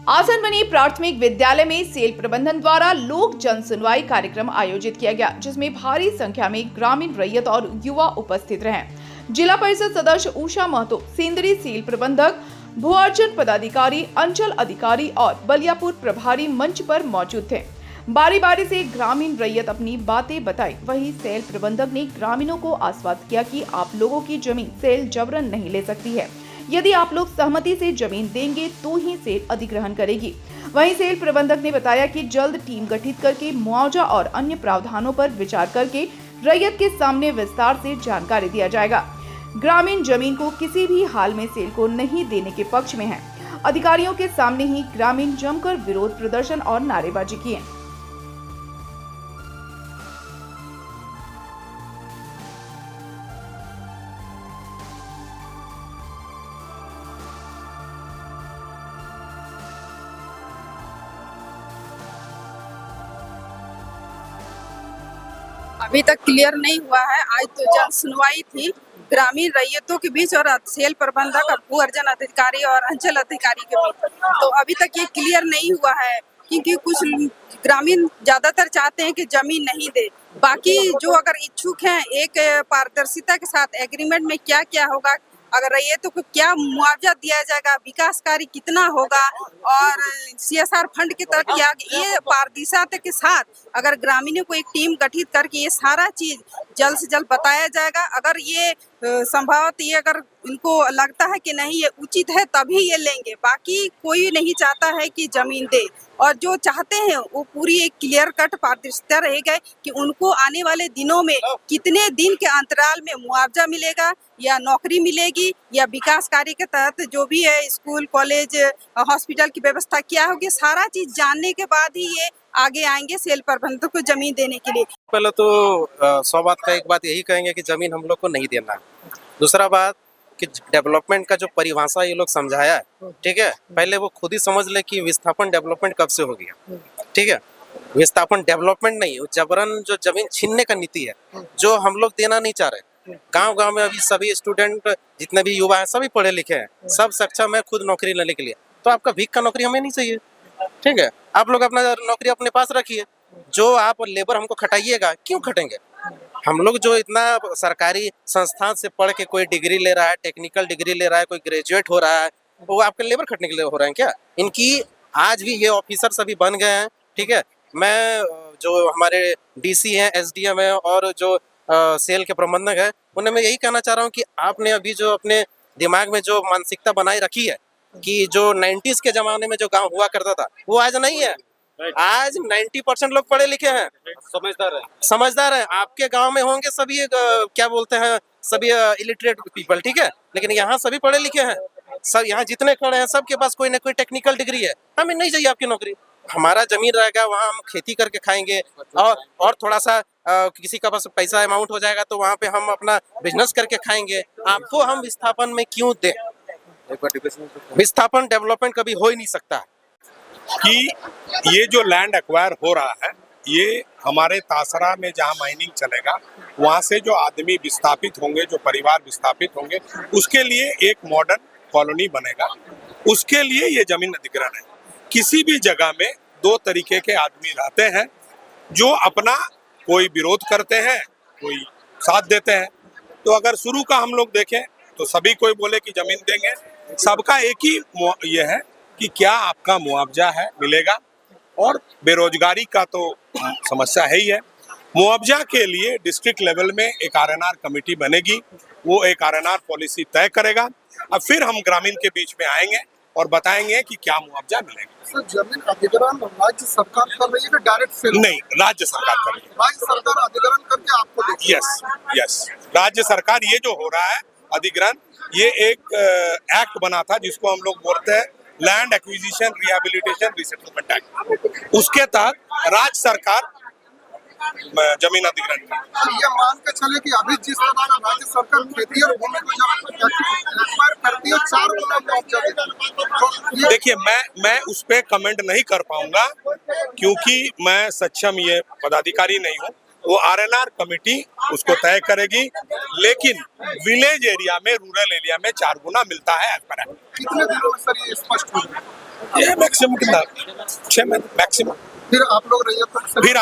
आसनबनी प्राथमिक विद्यालय में सेल प्रबंधन द्वारा लोक जन सुनवाई कार्यक्रम आयोजित किया गया, जिसमें भारी संख्या में ग्रामीण रैयत और युवा उपस्थित रहे। जिला परिषद सदस्य उषा महतो, सेंद्रीय सेल प्रबंधक, भूअर्जन पदाधिकारी, अंचल अधिकारी और बलियापुर प्रभारी मंच पर मौजूद थे। बारी बारी से ग्रामीण रैयत अपनी बातें बताई। वहीं सेल प्रबंधक ने ग्रामीणों को आश्वस्त किया कि आप लोगों की जमीन सेल जबरन नहीं ले सकती है। यदि आप लोग सहमति से जमीन देंगे तो ही सेल अधिग्रहण करेगी। वहीं सेल प्रबंधक ने बताया कि जल्द टीम गठित करके मुआवजा और अन्य प्रावधानों पर विचार करके रैयत के सामने विस्तार से जानकारी दिया जाएगा। ग्रामीण जमीन को किसी भी हाल में सेल को नहीं देने के पक्ष में है। अधिकारियों के सामने ही ग्रामीण जमकर विरोध प्रदर्शन और नारेबाजी किए। अभी तक क्लियर नहीं हुआ है। आज तो जन सुनवाई थी ग्रामीण रैयतों के बीच और सेल प्रबंधक, भू अर्जन अधिकारी और अंचल अधिकारी के बीच। तो अभी तक ये क्लियर नहीं हुआ है क्योंकि कुछ ग्रामीण ज्यादातर चाहते हैं कि जमीन नहीं दे। बाकी जो अगर इच्छुक हैं, एक पारदर्शिता के साथ एग्रीमेंट में क्या क्या होगा, अगर रैयतों को क्या मुआवजा दिया जाएगा, विकास कार्य कितना होगा और CSR फंड के तहत क्या, ये पारदर्शिता के साथ अगर ग्रामीणों को एक टीम गठित करके ये सारा चीज जल्द से जल्द बताया जाएगा। अगर ये संभवतः ये अगर इनको लगता है कि नहीं ये उचित है तभी ये लेंगे। बाकी कोई नहीं चाहता है कि जमीन दे, और जो चाहते हैं वो पूरी एक क्लियर कट पारदर्शिता रहेगा कि उनको आने वाले दिनों में कितने दिन के अंतराल में मुआवजा मिलेगा या नौकरी मिलेगी या विकास कार्य के तहत जो भी है स्कूल, कॉलेज, हॉस्पिटल की व्यवस्था क्या होगी, सारा चीज जानने के बाद ही ये आगे आएंगे सेल प्रबंधक को जमीन देने के लिए। पहले तो 100 बात का एक बात यही कहेंगे कि जमीन हम लोग को नहीं देना है। दूसरा बात कि डेवलपमेंट का जो परिभाषा ये लोग समझाया है, ठीक है, पहले वो खुद ही समझ ले कि विस्थापन डेवलपमेंट कब से हो गया। ठीक है, विस्थापन डेवलपमेंट नहीं, जबरन जो जमीन छीनने का नीति है जो हम लोग देना नहीं चाह रहे। गांव-गांव में अभी सभी स्टूडेंट जितने भी युवा हैं सभी पढ़े लिखे हैं, सब सक्षम है खुद नौकरी लेने के लिए। तो आपका भीख का नौकरी हमें नहीं चाहिए। ठीक है, आप लोग अपना नौकरी अपने पास रखिए। जो आप लेबर हमको खटाइएगा, क्यों खटेंगे? हम लोग जो इतना सरकारी संस्थान से पढ़ के कोई डिग्री ले रहा है, टेक्निकल डिग्री ले रहा है, कोई ग्रेजुएट हो रहा है, वो आपके लेबर खटने के लिए हो रहे हैं क्या? इनकी आज भी ये ऑफिसर सभी बन गए हैं। ठीक है, मैं जो हमारे DC हैं, SDM है और जो सेल के प्रबंधक है, उन्हें मैं यही कहना चाह रहा हूँ कि आपने अभी जो अपने दिमाग में जो मानसिकता बनाए रखी है कि जो 90s के जमाने में जो गांव हुआ करता था वो आज नहीं है। आज 90% लोग पढ़े लिखे हैं, समझदार हैं। आपके गांव में होंगे सभी क्या बोलते हैं, सभी इलिटरेट पीपल, ठीक है, लेकिन यहाँ सभी पढ़े लिखे हैं। सब यहाँ जितने खड़े हैं सबके पास कोई ना कोई टेक्निकल डिग्री है। हमें नहीं चाहिए आपकी नौकरी। हमारा जमीन रहेगा, वहाँ हम खेती करके खाएंगे और थोड़ा सा किसी का पास पैसा अमाउंट हो जाएगा तो वहाँ पे हम अपना बिजनेस करके खाएंगे। आपको हम विस्थापन में क्यों दें? विस्थापन डेवलपमेंट कभी हो ही नहीं सकता कि ये जो लैंड एक्वायर हो रहा है, ये हमारे तासरा में जहाँ माइनिंग चलेगा वहाँ से जो आदमी विस्थापित होंगे, जो परिवार विस्थापित होंगे, उसके लिए एक मॉडर्न कॉलोनी बनेगा। उसके लिए ये जमीन अधिग्रहण है। किसी भी जगह में दो तरीके के आदमी रहते हैं, जो अपना कोई विरोध करते हैं, कोई साथ देते हैं। तो अगर शुरू का हम लोग देखें तो सभी कोई बोले कि जमीन देंगे, सबका एक ही ये है कि क्या आपका मुआवजा है मिलेगा। और बेरोजगारी का तो समस्या है ही है। मुआवजा के लिए डिस्ट्रिक्ट लेवल में एक RNR कमेटी बनेगी, वो एक RNR पॉलिसी तय करेगा। अब फिर हम ग्रामीण के बीच में आएंगे और बताएंगे कि क्या मुआवजा मिलेगा। सर, जमीन अधिग्रहण राज्य सरकार कर रही है कि डायरेक्ट सेल? नहीं, राज्य सरकार कर रही है। राज्य सरकार अधिग्रहण करके आपको देती है? यस, राज्य सरकार। ये जो हो रहा है अधिग्रहण, ये एक एक्ट बना था जिसको हम लोग बोलते हैं land acquisition rehabilitation resettlement act. उसके तहत राज्य सरकार जमीन अधिग्रहण तो ये मान के चले कि अभी जिस तरह राज्य सरकार खेती और भूमि को जब एक्वायर करती है 4 गुना मुआवजा देती है। देखिए, मैं उस पे कमेंट नहीं कर पाऊंगा क्योंकि मैं सक्षम ये पदाधिकारी नहीं हूँ। वो आरएनआर कमेटी उसको तय करेगी, लेकिन विलेज एरिया में, रूरल एरिया में 4 गुना मिलता है। कितने दिनों में सर ये स्पष्ट हो जाएगा? ये मैक्सिमम कितना 6 महीने मैक्सिमम। फिर आप लोग रैयतों से फिर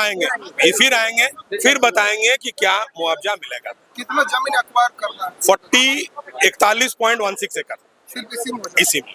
आएंगे, फिर बताएंगे कि क्या मुआवजा मिलेगा। कितना जमीन एक्वायर करना है 41.16 एकड़ सिर्फ इसी में? इसी में।